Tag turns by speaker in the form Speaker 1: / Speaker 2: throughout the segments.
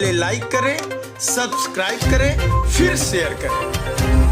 Speaker 1: Like करें, subscribe करें, फिर शेयर करें।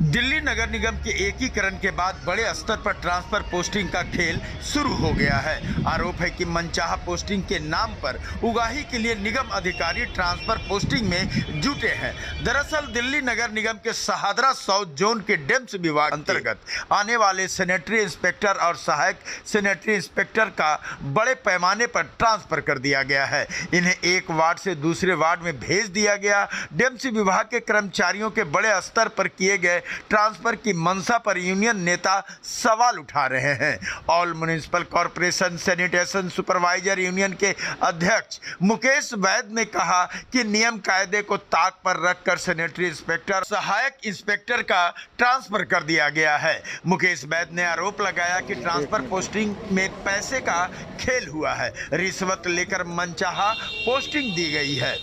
Speaker 1: दिल्ली नगर निगम के एकीकरण के बाद बड़े स्तर पर ट्रांसफर पोस्टिंग का खेल शुरू हो गया है। आरोप है कि मनचाहा पोस्टिंग के नाम पर उगाही के लिए निगम अधिकारी ट्रांसफर पोस्टिंग में जुटे हैं। दरअसल दिल्ली नगर निगम के शहादरा साउथ जोन के डेम्स विभाग अंतर्गत आने वाले सैनिटरी इंस्पेक्टर और सहायक सैनिटरी इंस्पेक्टर का बड़े पैमाने पर ट्रांसफर कर दिया गया है। इन्हें एक वार्ड से दूसरे वार्ड में भेज दिया गया। डेम्स विभाग के कर्मचारियों के बड़े स्तर पर किए गए ट्रांसफर की मंशा पर यूनियन नेता सवाल उठा रहे हैं। All municipal corporation sanitation supervisor union के अध्यक्ष मुकेश वैद ने कहा कि नियम कायदे को ताक पर रखकर सैनिटरी इंस्पेक्टर सहायक इंस्पेक्टर का ट्रांसफर कर दिया गया है। मुकेश वैद ने आरोप लगाया कि ट्रांसफर पोस्टिंग में पैसे का खेल हुआ है, रिश्वत लेकर मनचाहा पोस्टिंग दी गई है।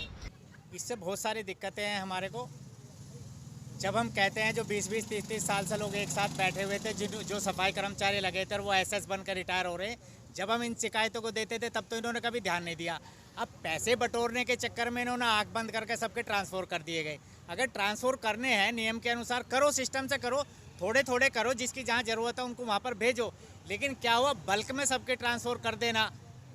Speaker 2: इससे बहुत सारी दिक्कतें हैं हमारे को। जब हम कहते हैं जो 20-20, 30-30 साल से लोग एक साथ बैठे हुए थे, जो सफाई कर्मचारी लगे थे वो एसएस बनकर रिटायर हो रहे हैं, जब हम इन शिकायतों को देते थे तब तो इन्होंने कभी ध्यान नहीं दिया। अब पैसे बटोरने के चक्कर में इन्होंने आंख बंद करके सबके ट्रांसफ़र कर दिए गए। अगर ट्रांसफ़र करने हैं नियम के अनुसार करो, सिस्टम से करो, थोड़े थोड़े करो, जिसकी जहाँ ज़रूरत है उनको वहाँ पर भेजो। लेकिन क्या हुआ, बल्क में सबके ट्रांसफ़र कर देना,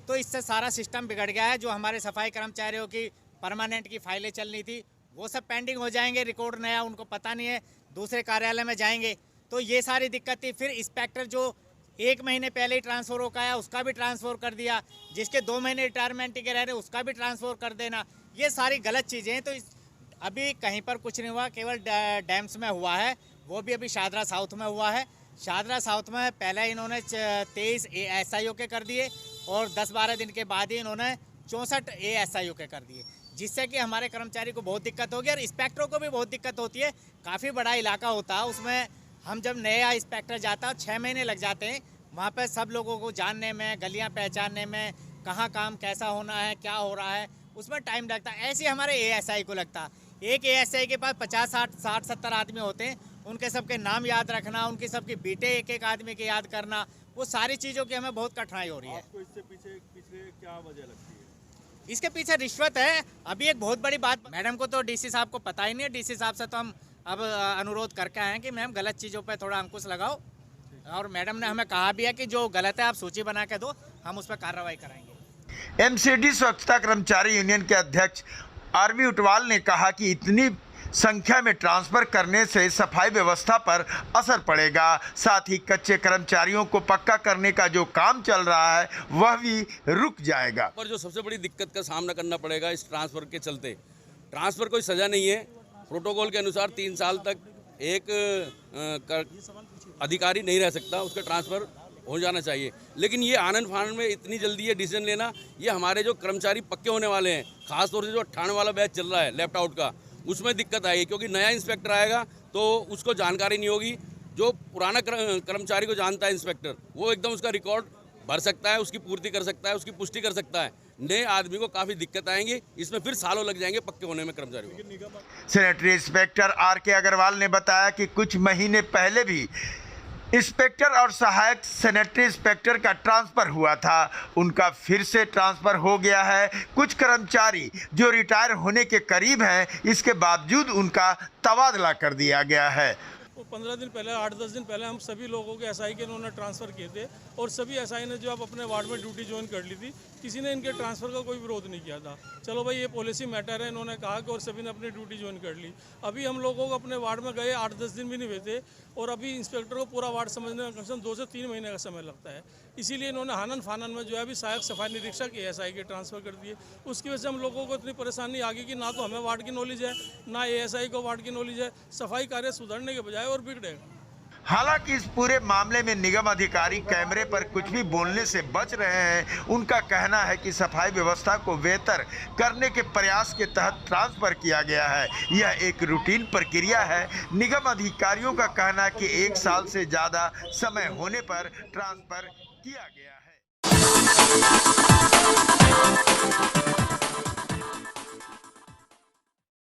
Speaker 2: तो इससे सारा सिस्टम बिगड़ गया है। जो हमारे सफाई कर्मचारियों की परमानेंट की फाइलें चलनी थी वो सब पेंडिंग हो जाएंगे, रिकॉर्ड नया उनको पता नहीं है, दूसरे कार्यालय में जाएंगे तो ये सारी दिक्कत थी। फिर इंस्पेक्टर जो 1 महीने पहले ही ट्रांसफ़र होकर आया उसका भी ट्रांसफ़र कर दिया, जिसके 2 महीने रिटायरमेंट के रह रहे उसका भी ट्रांसफ़र कर देना, ये सारी गलत चीज़ें हैं। तो अभी कहीं पर कुछ नहीं हुआ, केवल डैम्स में हुआ है, वो भी अभी शाहदरा साउथ में हुआ है। शाहदरा साउथ में पहले इन्होंने 23 ASIO के कर दिए और 10-12 दिन के बाद ही इन्होंने 64 ASIO के कर दिए, जिससे कि हमारे कर्मचारी को बहुत दिक्कत होगी और इंस्पेक्टरों को भी बहुत दिक्कत होती है। काफ़ी बड़ा इलाका होता है, उसमें हम जब नया इंस्पेक्टर जाता है 6 महीने लग जाते हैं वहाँ पर सब लोगों को जानने में, गलियाँ पहचानने में, कहाँ काम कैसा होना है, क्या हो रहा है, उसमें टाइम लगता है। ऐसे हमारे ASI को लगता है। एक ASI के पास 50-60-70 आदमी होते हैं, उनके सबके नाम याद रखना, उनकी सबकी बीटे एक आदमी के याद करना, वो सारी चीज़ों की हमें बहुत कठिनाई हो रही है।
Speaker 3: आपको इससे पीछे क्या वजह लगती है?
Speaker 2: इसके पीछे रिश्वत है। अभी एक बहुत बड़ी बात, मैडम को तो DC साहब को पता ही नहीं है। DC साहब से तो हम अब अनुरोध करके आए हैं कि मैम गलत चीज़ों पे थोड़ा अंकुश लगाओ, और मैडम ने हमें कहा भी है कि जो गलत है आप सूची बना के दो, हम उस पर कार्रवाई कराएंगे।
Speaker 1: MCD स्वच्छता कर्मचारी यूनियन के अध्यक्ष RV उटवाल ने कहा कि इतनी संख्या में ट्रांसफर करने से सफाई व्यवस्था पर असर पड़ेगा, साथ ही कच्चे कर्मचारियों को पक्का करने का जो काम चल रहा है वह भी रुक जाएगा।
Speaker 4: पर जो सबसे बड़ी दिक्कत का सामना करना पड़ेगा इस ट्रांसफ़र के चलते, ट्रांसफ़र कोई सज़ा नहीं है। प्रोटोकॉल के अनुसार 3 साल तक एक अधिकारी नहीं रह सकता, उसका ट्रांसफ़र हो जाना चाहिए। लेकिन ये आनंद फानंद में इतनी जल्दी ये डिसीजन लेना, ये हमारे जो कर्मचारी पक्के होने वाले हैं, खासतौर से जो 98 वाला बैच चल रहा है लेफ्ट आउट का, उसमें दिक्कत आएगी, क्योंकि नया इंस्पेक्टर आएगा तो उसको जानकारी नहीं होगी। जो पुराना कर्मचारी को जानता है इंस्पेक्टर, वो एकदम उसका रिकॉर्ड भर सकता है, उसकी पूर्ति कर सकता है, उसकी पुष्टि कर सकता है। नए आदमी को काफ़ी दिक्कत आएंगी, इसमें फिर सालों लग जाएंगे पक्के होने में कर्मचारियों को।
Speaker 1: सैनिटरी इंस्पेक्टर RK अग्रवाल ने बताया कि कुछ महीने पहले भी इंस्पेक्टर और सहायक सैनिटरी इंस्पेक्टर का ट्रांसफ़र हुआ था, उनका फिर से ट्रांसफ़र हो गया है। कुछ कर्मचारी जो रिटायर होने के करीब हैं, इसके बावजूद उनका तबादला कर दिया गया है।
Speaker 3: 15 दिन पहले, 8-10 दिन पहले हम सभी लोगों के SI के इन्होंने ट्रांसफ़र किए थे और सभी SI ने जो अब अपने वार्ड में ड्यूटी ज्वाइन कर ली थी, किसी ने इनके ट्रांसफ़र का कोई विरोध नहीं किया था। चलो भाई ये पॉलिसी मैटर है, इन्होंने कहा कि, और सभी ने अपनी ड्यूटी ज्वाइन कर ली। अभी हम लोगों को अपने वार्ड में गए 8-10 दिन भी नहीं हुए थे और अभी इंस्पेक्टर को पूरा वार्ड समझने में कम से कम 2 से 3 महीने का समय लगता है। इसीलिए इन्होंने हानन फानन में जो है अभी सहायक सफाई निरीक्षक ASI के ट्रांसफ़र कर दिए। उसकी वजह से हम लोगों को इतनी परेशानी आ गई कि ना तो हमें वार्ड की नॉलेज है, ना ASI को वार्ड की नॉलेज है। सफाई कार्य सुधरने के बजाय और बिगड़ेगा।
Speaker 1: हालांकि इस पूरे मामले में निगम अधिकारी कैमरे पर कुछ भी बोलने से बच रहे हैं। उनका कहना है कि सफाई व्यवस्था को बेहतर करने के प्रयास के तहत ट्रांसफर किया गया है। यह एक रूटीन प्रक्रिया है। निगम अधिकारियों का कहना है कि 1 साल से ज़्यादा समय होने पर ट्रांसफर किया गया है।